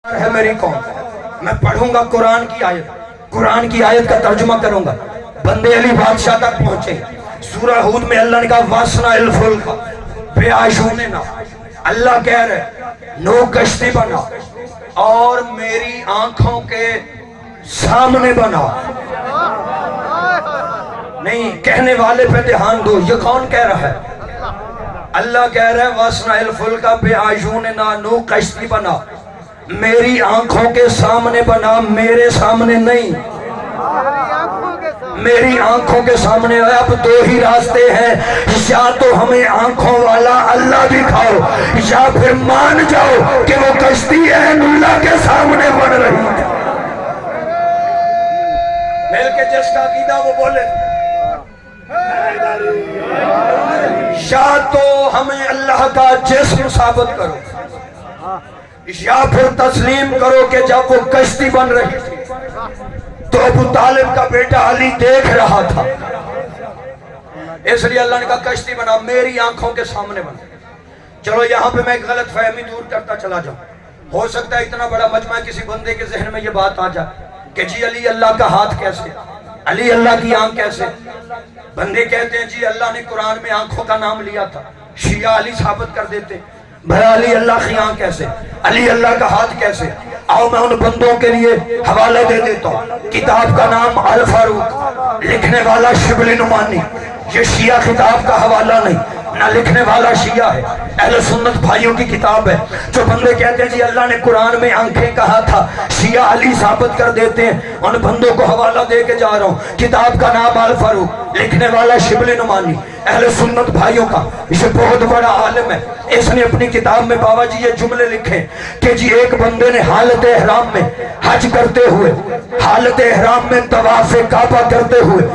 ہے میری قوم. میں پڑھوں گا قرآن کی آیت کا ترجمہ کروں گا. بندے علی بادشاہ تک پہنچے. سورہ ہود میں اللہ نے کہا واسنا الفلک بیعیشوننا. اللہ کہہ رہے نو کشتی بنا اور میری آنکھوں کے سامنے بنا. نہیں کہنے والے پہ دھیان دو, یہ کون کہہ رہا ہے؟ اللہ کہہ رہا ہے واسنا الفلک بیعیشوننا, نو کشتی بنا میری آنکھوں کے سامنے بنا, میرے سامنے نہیں, میری آنکھوں کے سامنے. اب دو ہی راستے ہیں, یا تو ہمیں آنکھوں والا اللہ دکھاؤ یا پھر مان جاؤ کہ وہ کشتی ہے اللہ کے سامنے بن رہی ہے. مل کے جس کا عقیدہ وہ بولے. یا تو ہمیں اللہ کا جسم ثابت کرو یا پھر تسلیم کرو کہ جب وہ کشتی بن رہی تھی تو ابو طالب کا بیٹا علی دیکھ رہا تھا, اس لیے اللہ نے کہا کشتی بنا میری آنکھوں کے سامنے بنا. چلو یہاں پہ میں ایک غلط فہمی دور کرتا چلا جاؤں. ہو سکتا ہے اتنا بڑا مجمع کسی بندے کے ذہن میں یہ بات آ جائے کہ جی علی اللہ کا ہاتھ کیسے, علی اللہ کی آنکھ کیسے. بندے کہتے ہیں جی اللہ نے قرآن میں آنکھوں کا نام لیا تھا, شیعہ علی ثابت کر دیتے بھلا علی اللہ کی آنکھ کیسے, علی اللہ کا ہاتھ کیسے. آؤ میں ان بندوں کے لیے حوالہ دے دیتا ہوں. کتاب کا نام الفاروق, لکھنے والا شبلی نعمانی. یہ شیعہ کتاب کا حوالہ نہیں, نہ لکھنے والا شیعہ ہے, اہل سنت بھائیوں کی کتاب ہے. جو بندے کہتے ہیں جی اللہ نے قرآن میں آنکھیں کہا تھا, شیعہ علی ثابت کر دیتے ہیں. ان بندوں کو حوالہ دے کے جا رہا ہوں. کتاب کا نام الفاروق, لکھنے والا شبلی نعمانی, اہل سنت بھائیوں کا. یہ بہت بڑا عالم ہے. اس نے اپنی کتاب میں بابا جی یہ جملے لکھے کہ جی ایک بندے نے حالت احرام میں حج کرتے ہوئے, حالت احرام میں طواف کعبہ کرتے ہوئے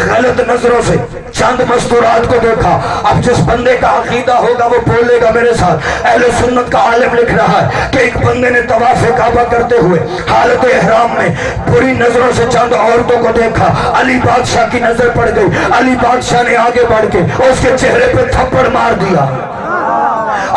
غلط نظروں سے چند مستورات کو دیکھا. اب جس بندے کا عقیدہ ہوگا وہ بولے گا میرے ساتھ. اہل سنت کا عالم لکھ رہا ہے کہ ایک بندے نے طواف کعبہ کرتے ہوئے حالت احرام میں بری نظروں سے چند عورتوں کو دیکھا. علی بادشاہ کی نظر پڑ گئی. علی بادشاہ نے آگے بڑھ کے اس کے چہرے پہ تھپڑ مار دیا.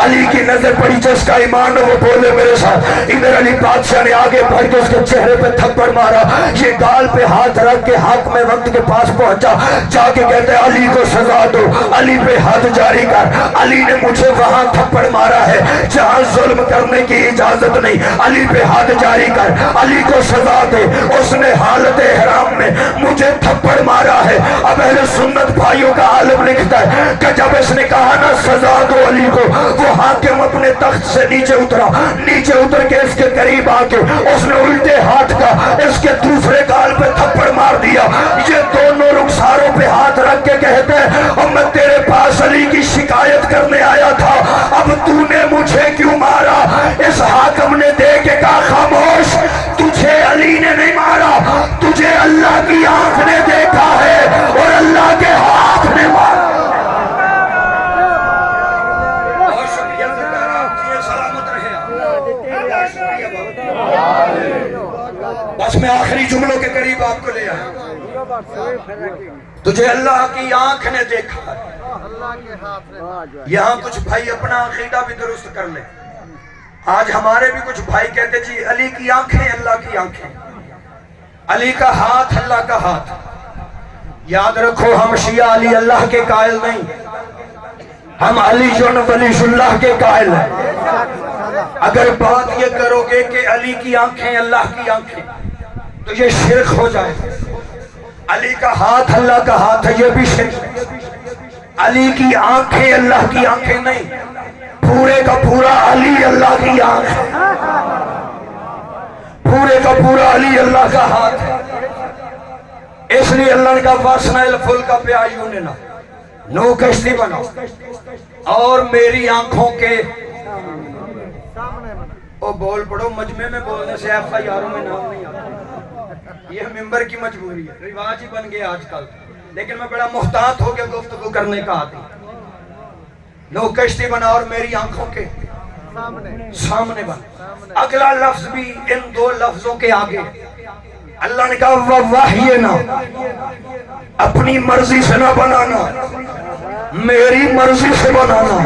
علی کی نظر پڑی, جس کا ایمان ہو وہ بولے میرے ساتھ. ادھر علی بادشاہ نے آگے بڑھ کے اس کے چہرے پہ تھپڑ مارا. یہ گال پہ ہاتھ رکھ کے حاکم وقت کے پاس پہنچا, جا کے کہتے ہیں علی کو سزا دو, علی پہ ہاتھ جاری کر. علی نے مجھے وہاں تھپڑ مارا ہے جہاں ظلم کرنے کی اجازت نہیں, علی پہ ہاتھ جاری کر, علی کو سزا دے, اس نے حالت احرام میں مجھے تھپڑ مارا ہے. اب اہل سنت بھائیوں کا عالم لکھتا ہے کہ جب اس نے کہا نا سزا دو علی کو, وہ حاکم اپنے تخت سے نیچے اترا. نیچے اتر کے اس کے قریب آ کے اس نے الٹے ہاتھ کا اس کے دوسرے گال پہ تھپڑ مار دیا. یہ دونوں رخساروں پہ ہاتھ رکھ کے کہتے ہیں اب میں تیرے پاس علی کی شکایت کرنے آیا تھا, اب تو نے مجھے کیوں مارا. اس حاکم نے دیکھ کے کہا خاموش, تجھے علی نے نہیں مارا, تجھے اللہ کی آنکھ نے دیکھا ہے اور اللہ کے ہاتھ نے مارا. بس میں آخری جملوں کے قریب آپ کو لے آیا. تجھے اللہ کی آنکھ نے دیکھا. یہاں کچھ بھائی اپنا عقیدہ بھی درست کر لیں. آج ہمارے بھی کچھ بھائی کہتے جی علی کی آنکھیں اللہ کی آنکھیں, علی کا ہاتھ اللہ کا ہاتھ. یاد رکھو ہم شیعہ علی اللہ کے قائل نہیں, ہم علی ولی اللہ کے قائل ہیں. اگر بات یہ کرو گے کہ علی کی آنکھیں اللہ کی آنکھیں تو یہ شرک ہو جائے. علی کا ہاتھ اللہ کا ہاتھ ہے, یہ بھی شرک. علی کی آنکھیں اللہ کی آنکھیں نہیں, پورے کا پورا علی اللہ کی آنکھ ہے, پورے کا پورا علی اللہ کا ہاتھ ہے. اس لیے اللہ نے کہا واسنا الفلک بیعیوننا, نو کشتی بنا اور میری آنکھوں کے او بول پڑو. مجمع میں بولنے سے ایف آئی آروں میں نام نہیں آتا, یہ ممبر کی مجبوری ہے, رواج ہی بن گیا آج کل. لیکن میں بڑا محتاط ہو کے گفتگو کرنے کا آتی. نو کشتی بنا اور میری آنکھوں کے سامنے بنا. اگلا لفظ بھی ان دو لفظوں کے آگے اللہ نے کہا وحینا, اپنی مرضی سے نہ بنانا, میری مرضی سے بنانا.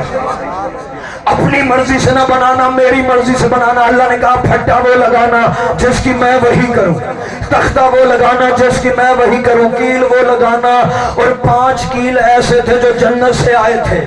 اپنی مرضی سے نہ بنانا، میری مرضی سے بنانا۔ اللہ نے کہا پھٹا وہ لگانا جس کی میں وہی کروں، تختہ وہ لگانا جس کی میں وہی کروں، کیل وہ لگانا۔ اور 5 کیل ایسے تھے جو جنت سے آئے تھے،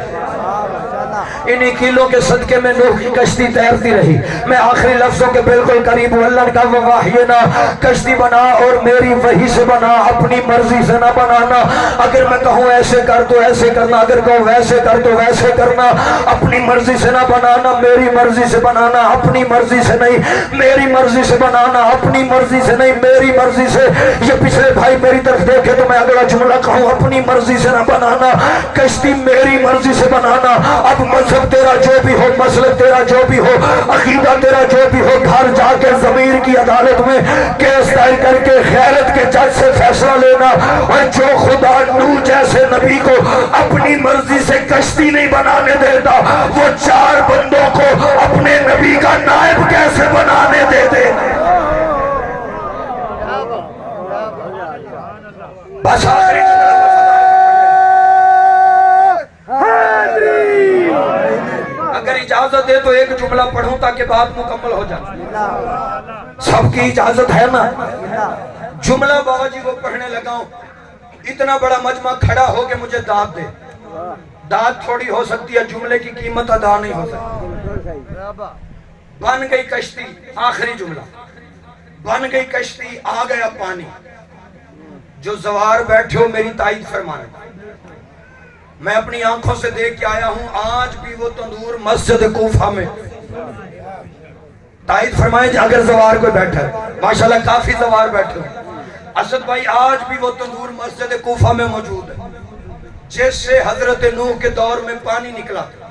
انہی کیلوں کے صدقے میں نوح کی کشتی تیرتی رہی۔ میں آخری لفظوں کے بالکل قریب ہوں۔ اللہ نے کہا وَوَحْيِنَا، کشتی بنا اور میری وحی سے بنا، اپنی مرضی سے نہ بنانا۔ اگر میں کہوں ایسے کر تو ایسے کرنا، اگر کہوں ویسے کر تو ویسے کرنا۔ اپنی مرضی سے نہ بنانا، میری مرضی سے بنانا، اپنی مرضی سے نہیں، میری مرضی سے بنانا، اپنی مرضی سے نہیں، میری مرضی سے۔ یہ پچھلے بھائی میری طرف دیکھے تو میں اگلا جملہ کہوں، اپنی مرضی سے نہ بنانا، کشتی میری مرضی سے بنانا۔ اب مذہب تیرا جو بھی ہو، مسلک تیرا جو بھی ہو، عقیدہ تیرا جو بھی ہو، گھر جا کے ضمیر کی عدالت میں کیس دائر کر کے غیرت کے جج سے فیصلہ لینا۔ اور جو خدا نوح جیسے نبی کو اپنی مرضی سے کشتی نہیں بنانے دیتا، وہ 4 بندوں کو اپنے نبی کا نائب کیسے بنانے دے دے۔ بس آخری اگر اجازت دے تو ایک جملہ پڑھوں تاکہ بات مکمل ہو جائے۔ سب کی اجازت ہے نا؟ جملہ بابا جی کو پڑھنے لگا ہوں، اتنا بڑا مجمع کھڑا ہو کے مجھے داد دے، داد تھوڑی ہو سکتی ہے، جملے کی قیمت ادا نہیں ہو سکتی۔ بن گئی کشتی، آخری جملہ، بن گئی کشتی، آ گیا پانی۔ جو زوار بیٹھے ہو میری تائید فرمانا، میں اپنی آنکھوں سے دیکھ کے آیا ہوں، آج بھی وہ تندور مسجد کوفہ میں، تائید فرمائیں اگر زوار کوئی بیٹھا ہے، ماشاءاللہ کافی زوار بیٹھے ہوں۔ اسد بھائی آج بھی وہ تندور مسجد کوفہ میں موجود ہے جس سے حضرت نوح کے دور میں پانی نکلا تھا،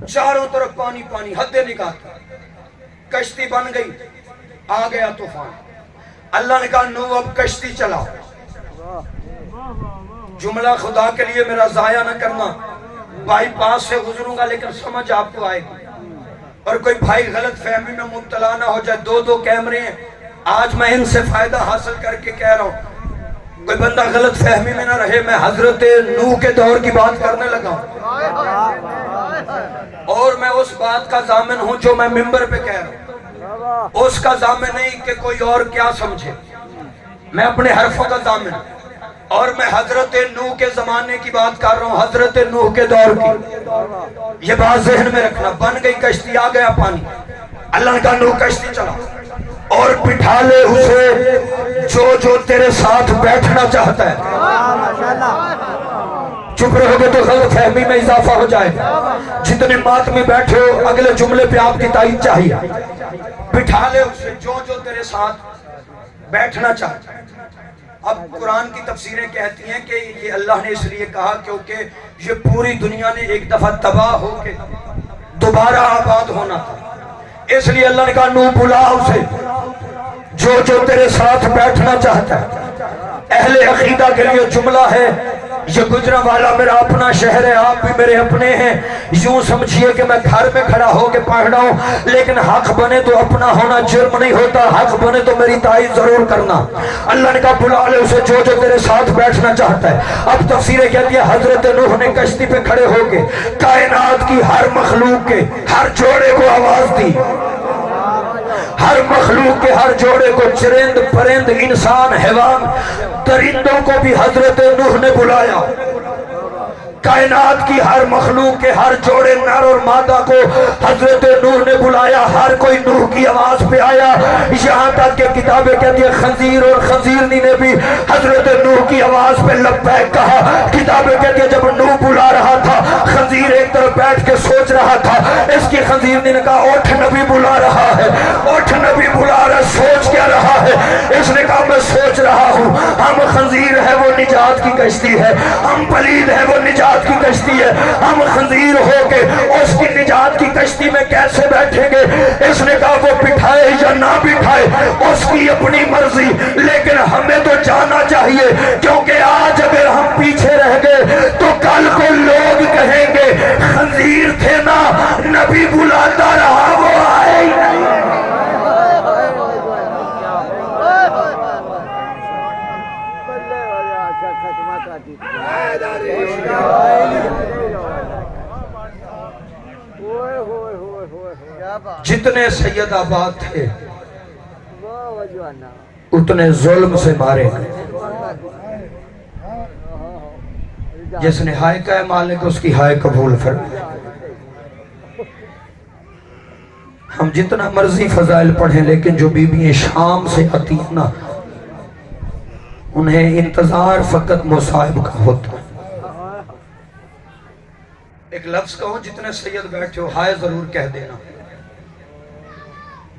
چاروں طرف پانی پانی، حدیں نکالتا، کشتی بن گئی، آ گیا طوفان۔ اللہ نے کہا نوح اب کشتی چلاؤ۔ جملہ خدا کے لیے میرا ضائع نہ کرنا، بائی پاس سے گزروں گا لیکن سمجھ آپ کو آئے گی، اور کوئی بھائی غلط فہمی میں مبتلا نہ ہو جائے۔ 2 کیمرے ہیں، آج میں ان سے فائدہ حاصل کر کے کہہ رہا ہوں، کوئی بندہ غلط فہمی میں نہ رہے۔ میں حضرت نوح کے دور کی بات کرنے لگا ہوں، اور میں اس بات کا ضامن ہوں جو میں ممبر پہ کہہ رہا ہوں، اس کا ضامن نہیں کہ کوئی اور کیا سمجھے، میں اپنے حرفوں کا ضامن ہوں۔ اور میں حضرت نوح کے زمانے کی بات کر رہا ہوں، حضرت نوح کے دور کی، یہ بات ذہن میں رکھنا۔ بن گئی کشتی، آ گیا پانی، اللہ نے کہا نوح کشتی چلا اور بٹھا لے اسے جو تیرے ساتھ بیٹھنا چاہتا ہے۔ چپ رہو گے تو غلط فہمی میں اضافہ ہو جائے۔ جتنے مات میں بیٹھے ہو اگلے جملے پہ آپ کی تائید چاہیے۔ بٹھا لے اسے جو تیرے ساتھ بیٹھنا چاہتا ہے۔ اب قرآن کی تفسیریں کہتی ہیں کہ یہ اللہ نے اس لیے کہا کیونکہ یہ پوری دنیا نے ایک دفعہ تباہ ہو کے دوبارہ آباد ہونا تھا، اس لیے اللہ نے کہا نوح بلا اسے جو تیرے ساتھ بیٹھنا چاہتا ہے۔ اہل عقیدہ کے لیے جملہ ہے، یہ گجرانوالہ میرا اپنا شہر ہے، آپ بھی میرے اپنے ہیں۔ یوں سمجھیے کہ میں گھر میں کھڑا ہو کے پڑھ رہا ہوں، لیکن حق بنے تو اپنا ہونا جرم نہیں ہوتا، حق بنے تو میری تائید ضرور کرنا۔ اللہ نے کہا بلا لے اسے جو تیرے ساتھ بیٹھنا چاہتا ہے۔ اب تفسیریں کہتی ہے حضرت نوح نے کشتی پہ کھڑے ہو کے کائنات کی ہر مخلوق کے ہر جوڑے کو آواز دی، ہر مخلوق کے ہر جوڑے کو، چرند پرند انسان حیوان درندوں کو بھی حضرت نوح نے بلایا۔ کائنات کی ہر مخلوق کے ہر جوڑے نر اور مادہ کو حضرت نوح نے بلایا، ہر کوئی نوح کی آواز پہ آیا۔ یہاں تک کہ کتابیں کہتی ہیں خنزیر اور خنزیرنی نے بھی حضرت نوح کی آواز پہ لبیک کہا۔ کتابیں کہتی ہیں جب نوح بلا رہا تھا، خنزیر ایک طرف بیٹھ کے سوچ رہا تھا، اس کی خنزیرنی نے کہا اٹھ نبی بلا رہا ہے، اٹھ نبی بلا رہا ہے، سوچ کیا رہا ہے؟ اس نے کہا میں سوچ رہا ہوں، ہم خنزیر ہے وہ نجات کی کشتی ہے، ہم پلید ہے وہ نجات کی کشتی ہے، ہم خنزیر ہو کے اس کی نجات کی کشتی میں کیسے بیٹھیں گے؟ اس نے کہا وہ بٹھائے یا نہ بٹھائے اس کی اپنی مرضی، لیکن ہمیں تو جانا چاہیے، کیونکہ آج اگر ہم پیچھے رہ گئے تو کل کو لوگ کہیں گے خنزیر تھے نا، نبی بلاتا رہا وہ آئے ہی نہیں۔ سید آباد تھے اتنے ظلم سے مارے گئے. جس نے ہائے کہا مالک اس کی ہائے قبول فرمائے. ہم جتنا مرضی فضائل پڑھیں لیکن جو بیوییں شام سے آتی ہیں نا انہیں انتظار فقط مصائب کا ہوتا ہے. ایک لفظ کہو جتنے سید بیٹھے ہو ہائے ضرور کہہ دینا.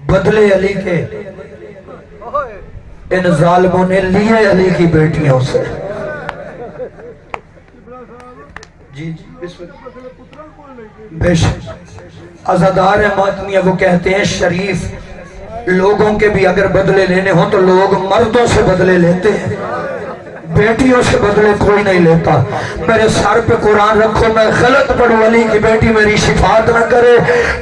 بدلے علی کے ان ظالموں نے لیے علی کی بیٹیوں سے. جی جی بے شک عزادار ماتمیہ وہ کہتے ہیں شریف لوگوں کے بھی اگر بدلے لینے ہوں تو لوگ مردوں سے بدلے لیتے ہیں, بیٹیوں سے بدلے کوئی نہیں لیتا. میرے سر پہ قرآن رکھو میں غلط پڑھوں علی کی بیٹی میری شفاعت نہ کرے.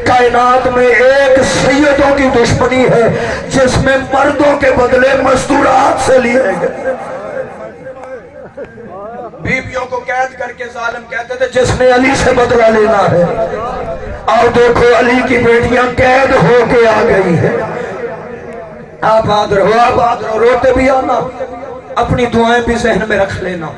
کائنات میں ایک سیدوں کی دشمنی ہے جس میں مردوں کے بدلے مستورات سے لیے گئے. بیویوں کو قید کر کے ظالم کہتے تھے جس نے علی سے بدلہ لینا ہے. اور دیکھو علی کی بیٹیاں قید ہو کے آ گئی ہے. آباد رہو روتے بھی آنا, اپنی دعائیں بھی ذہن میں رکھ لینا.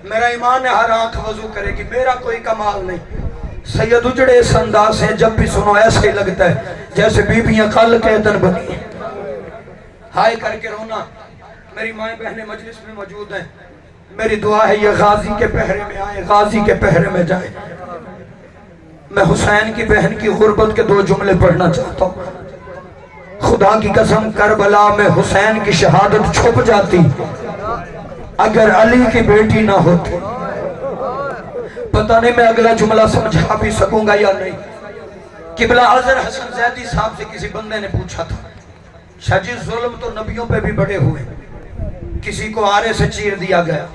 میرا ایمان ہے ہر آنکھ وضو کرے گی, میرا کوئی کمال نہیں. سید اجڑے اس انداز ہیں جب بھی سنو ایسے ہی لگتا ہے جیسے بیویاں کل کے دن بنی. ہائے کر کے رونا. میری مائیں بہنیں مجلس میں موجود ہیں, میری دعا ہے یہ غازی کے پہرے میں آئے, غازی کے پہرے میں جائیں. میں حسین کی بہن کی غربت کے 2 جملے پڑھنا چاہتا ہوں. خدا کی قسم کربلا میں حسین کی شہادت چھپ جاتی اگر علی کی بیٹی نہ ہوتی. پتہ نہیں میں اگلا جملہ سمجھا بھی سکوں گا یا نہیں. قبلہ اعظم حسن زیدی صاحب سے کسی بندے نے پوچھا تھا شاہ جی ظلم تو نبیوں پہ بھی بڑے ہوئے, کسی کو آرے سے چیر دیا گیا,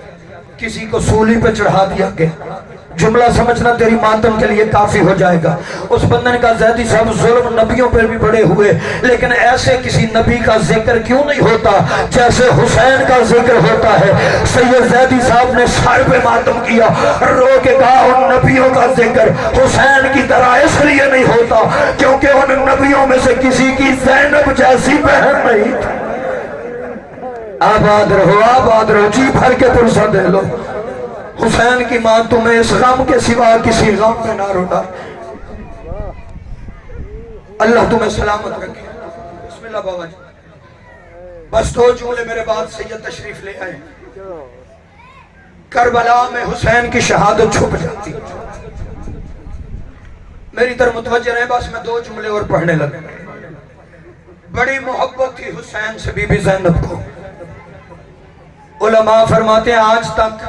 کسی کو سولی پہ چڑھا دیا گیا. جملہ سمجھنا تیری ماتم کے لیے کافی ہو جائے گا. اس بندے نے کہا زیدی صاحب ظلم نبیوں پر بھی بڑے ہوئے لیکن ایسے کسی نبی کا ذکر کیوں نہیں ہوتا جیسے حسین کا ذکر ہوتا ہے. سید زیدی صاحب نے سر پہ ماتم کیا, رو کے کہا ان نبیوں کا ذکر حسین کی طرح اس لیے نہیں ہوتا کیونکہ ان نبیوں میں سے کسی کی زینب جیسی بہن نہیں تھی. آباد رہو جی بھر کے پرسہ دے لو. حسین کی ماں تمہیں اس غم کے سوا کسی غم میں نہ رونا. اللہ تمہیں سلامت رکھے. بسم اللہ بابا جی. بس 2 جملے میرے بعد سید تشریف لے آئے. کربلا میں حسین کی شہادت چھپ جاتی. میری طرف متوجہ رہے, بس میں 2 جملے اور پڑھنے لگے. بڑی محبت تھی حسین سے بی بی زینب کو. علماء فرماتے ہیں آج تک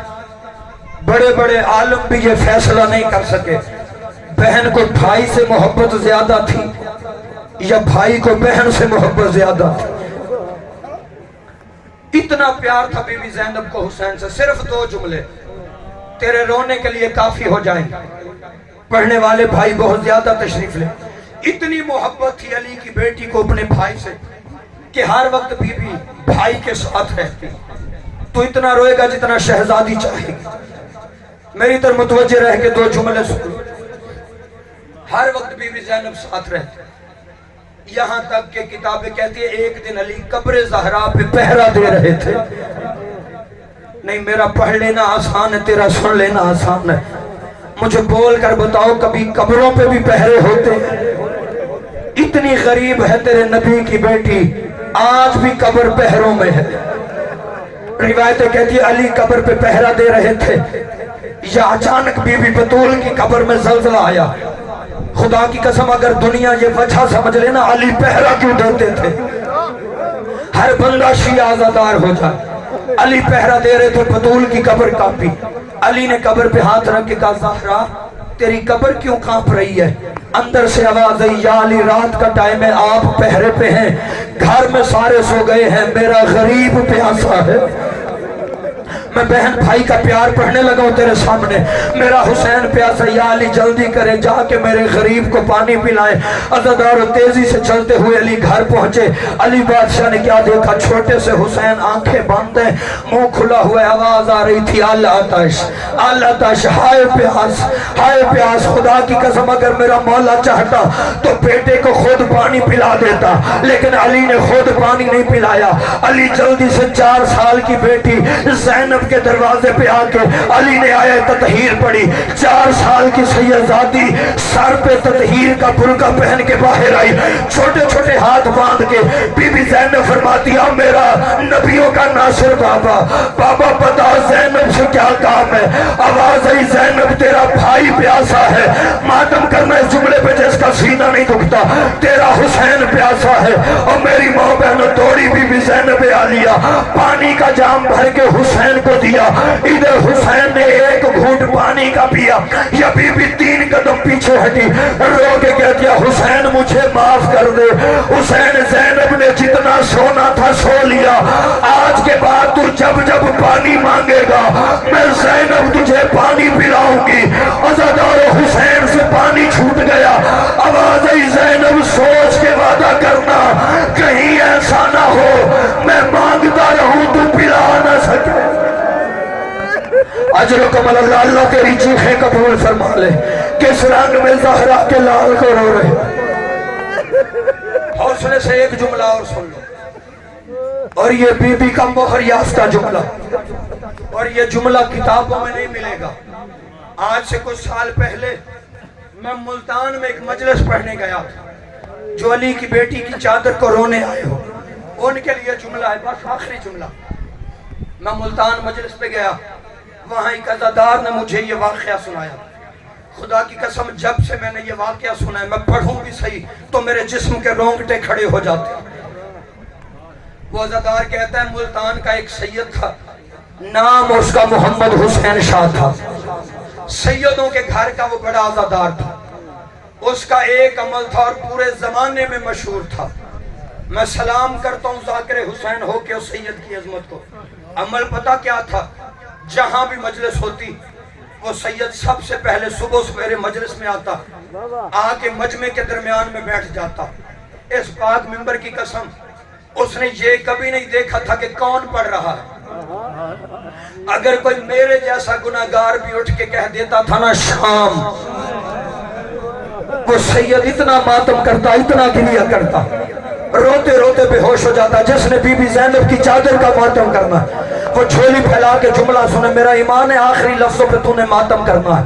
بڑے بڑے عالم بھی یہ فیصلہ نہیں کر سکے بہن کو بھائی سے محبت زیادہ تھی یا بھائی کو بہن سے محبت زیادہ تھی. اتنا پیار تھا بی بی زینب کو حسین سے. صرف 2 جملے تیرے رونے کے لیے کافی ہو جائیں. پڑھنے والے بھائی بہت زیادہ تشریف لیں. اتنی محبت تھی علی کی بیٹی کو اپنے بھائی سے کہ ہر وقت بی بی بھائی کے ساتھ رہتی. تو اتنا روئے گا جتنا شہزادی چاہے گی. میری طرف متوجہ رہ کے 2 جملے سنو. ہر وقت بی بی زینب ساتھ رہتی, یہاں تک کہ کتابیں کہتی ہے ایک دن علی قبر زہرا پہ پہرا دے رہے تھے. نہیں میرا پڑھ لینا آسان ہے, تیرا سن لینا آسان ہے. مجھے بول کر بتاؤ کبھی قبروں پہ بھی پہرے ہوتے ہیں؟ اتنی غریب ہے تیرے نبی کی بیٹی, آج بھی قبر پہروں میں ہے. روایتیں کہتی ہے علی قبر پہ پہرا دے رہے تھے یا اچانک بی بی بطول کی قبر میں زلزلہ آیا. خدا کی قسم اگر دنیا یہ وجہ سمجھ لینا علی پہرا کیوں دیتے تھے, ہر بندہ شیعہ آزادار ہو جائے. علی پہرا دے رہے تھے, بطول کی قبر کانپی. علی نے قبر پہ ہاتھ رکھ کے کہا زہرا تیری قبر کیوں کانپ رہی ہے؟ اندر سے آواز آئی یا علی رات کا ٹائم ہے, آپ پہرے پہ ہیں, گھر میں سارے سو گئے ہیں, میرا غریب پیاسا ہے. میں بہن بھائی کا پیار پڑھنے لگا ہوں تیرے سامنے. میرا حسین پیاسا یا علی جلدی کرے جا کے میرے غریب کو پانی پلائے. عزادارو تیزی سے چلتے ہوئے علی گھر پہنچے. علی بادشاہ نے کیا دیکھا؟ چھوٹے سے حسین آنکھیں بند ہیں, منہ کھلا ہوا, آواز آ رہی تھی آتش آتش, ہائے پیاس ہائے پیاس. خدا کی قسم اگر میرا مولا چاہتا تو بیٹے کو خود پانی پلا دیتا, لیکن علی نے خود پانی نہیں پلایا. علی جلدی سے 4 سال کی بیٹی زینب کے دروازے پہ آ کے علی نے آیت تطہیر پڑھی. 4 سال کی سیدزادی سر پہ تطہیر کا برقع پہن کے باہر آئی, چھوٹے چھوٹے ہاتھ باندھ کے. بی بی زینب فرماتی ہے میرا نبیوں کا ناصر بابا, بابا بتا زینب سے کیا کام ہے؟ آواز آئی زینب تیرا بھائی پیاسا ہے. ماتم کرنا اس جملے پہ جس کا سینہ نہیں دکھتا, تیرا حسین پیاسا ہے. اور میری ماں بہنوں توڑی بی بی زینب عالیہ پانی کا جام بھر کے حسین کو دیا. ادھر حسین نے ایک گھونٹ پانی کا پیا, یا بی بی 3 قدم پیچھے ہٹی, رو کے کہتی ہے حسین مجھے معاف کر دے. حسین زینب نے جتنا سونا تھا سو لیا, آج کے بعد تو جب جب پانی مانگے گا میں زینب تجھے پانی پلاؤں گی. عزادار حسین سے پانی چھوٹ گیا. آواز آئی زینب سوچ کے وعدہ کرنا, کہیں ایسا نہ ہو میں مانگتا رہوں تو پلا نہ سکے. اجرکم اللہ, اللہ تیری چیخیں قبول فرما لے. کس رنگ میں زہرا کے لال کو رو رہے. حوصلے سے ایک جملہ اور سن لو, اور یہ بی بی کا مہر یافتہ جملہ, اور یہ جملہ کتابوں میں نہیں ملے گا. آج سے کچھ سال پہلے میں ملتان میں ایک مجلس پڑھنے گیا تھا. جو علی کی بیٹی کی چادر کو رونے آئے ہو ان کے لیے جملہ ہے, بس آخری جملہ. میں ملتان مجلس پہ گیا, وہاں ایک عزادار نے مجھے یہ واقعہ سنایا. خدا کی قسم جب سے میں نے یہ واقعہ سنا ہے, میں پڑھوں بھی صحیح تو میرے جسم کے رونگٹے کھڑے ہو جاتے ہیں. وہ عزادار کہتا ہے ملتان کا ایک سید تھا, نام اس کا محمد حسین شاہ تھا. سیدوں کے گھر کا وہ بڑا عزادار تھا. اس کا ایک عمل تھا اور پورے زمانے میں مشہور تھا. میں سلام کرتا ہوں ذاکر حسین ہو کے اس سید کی عظمت کو. عمل پتہ کیا تھا؟ جہاں بھی مجلس ہوتی وہ سید سب سے پہلے صبح سویرے مجلس میں آتا, آ کے مجمع کے درمیان میں بیٹھ جاتا. اس پاک منبر کی قسم اس نے یہ کبھی نہیں دیکھا تھا کہ کون پڑھ رہا ہے. اگر کوئی میرے جیسا گناہگار بھی اٹھ کے کہہ دیتا تھا نا شام, وہ سید اتنا ماتم کرتا, اتنا گریہ کرتا, روتے روتے بے ہوش ہو جاتا. جس نے بی بی زینب کی چادر کا ماتم کرنا وہ جھولی پھیلا کے جملہ سنے, میرا ایمان ہے آخری لفظوں پہ تو نے ماتم کرنا ہے.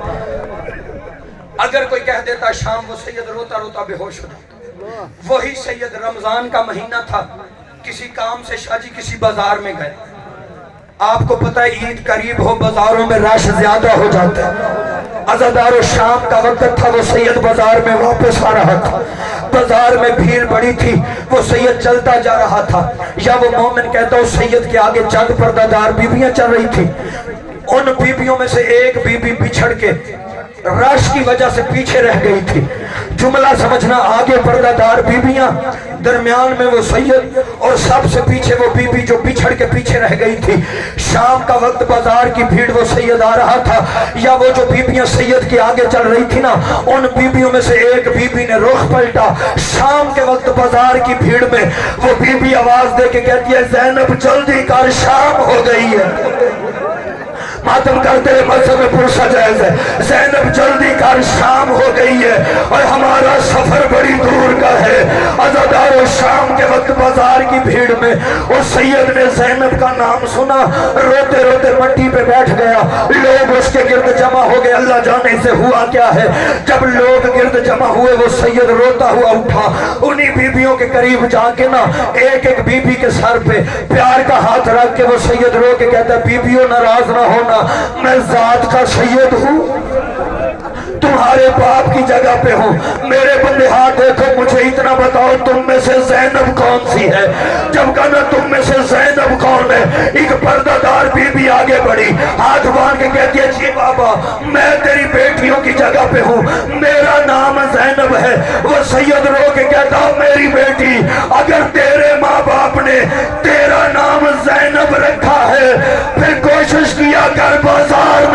اگر کوئی کہہ دیتا شام, وہ سید روتا روتا بے ہوش ہو جاتا. وہی سید رمضان کا مہینہ تھا, کسی کام سے شاہ جی کسی بازار میں گئے. آپ کو پتہ ہے عید قریب ہو بازاروں میں رش زیادہ ہو جاتا ہے. عزادار شام کا وقت تھا, وہ سید بازار میں واپس آ رہا تھا. بازار میں بھیڑ بڑی تھی, وہ سید چلتا جا رہا تھا. یا وہ مومن کہتا اس سید کے آگے چند پردہ دار بیویاں چل رہی تھی. ان بیویوں میں سے ایک بیوی بچھڑ کے رش کی وجہ سے پیچھے رہ گئی تھی. جملہ سمجھنا, آگے پردہ دار بیویاں, درمیان میں وہ سید, اور سب سے پیچھے وہ بیوی جو بچھڑ کے پیچھے رہ گئی تھی. شام کا وقت بازار کی بھیڑ, وہ سید آ رہا تھا. یا وہ جو بیویاں سید کے آگے چل رہی تھی نا, ان بیویوں میں سے ایک بیوی نے رخ پلٹا. شام کے وقت بازار کی بھیڑ میں وہ بیوی آواز دے کے کہتی ہے زینب جلدی کر شام ہو گئی ہے. ماتم کرتے ہیں مذہب میں پرسا جائز ہے. زینب جلدی کر شام ہو گئی ہے اور ہمارا سفر بڑی دور کا ہے. عزادار شام کے وقت بازار کی بھیڑ میں اس سید نے زینب کا نام سنا, روتے روتے مٹی پہ بیٹھ گیا. لوگ اس کے گرد جمع ہو گئے, اللہ جانے سے ہوا کیا ہے. جب لوگ گرد جمع ہوئے وہ سید روتا ہوا اٹھا. انہی بیویوں کے قریب جا کے نا ایک ایک بیوی کے سر پہ پیار کا ہاتھ رکھ کے وہ سید رو کے کہتا ہے بیویوں ناراض نہ ہونا, میں ذات کا سید ہوں, تمہارے باپ کی جگہ پہ ہوں. میرے بندے ہاتھ دیکھو, مجھے اتنا بتاؤ تم میں سے زینب کون سی ہے. جب کہا تم میں سے زینب کون ہے, ایک پردہ دار بی بی آگے بڑھی, ہاتھ باندھ کے کہتی ہے جی بابا میں تیری بیٹیوں کی جگہ پہ ہوں, میرا نام زینب ہے. وہ سید رو کے کہتا میری بیٹی, اگر تیرے ماں باپ نے تیرا نام زینب رکھا ہے، پھر کوشش کیا کر بازار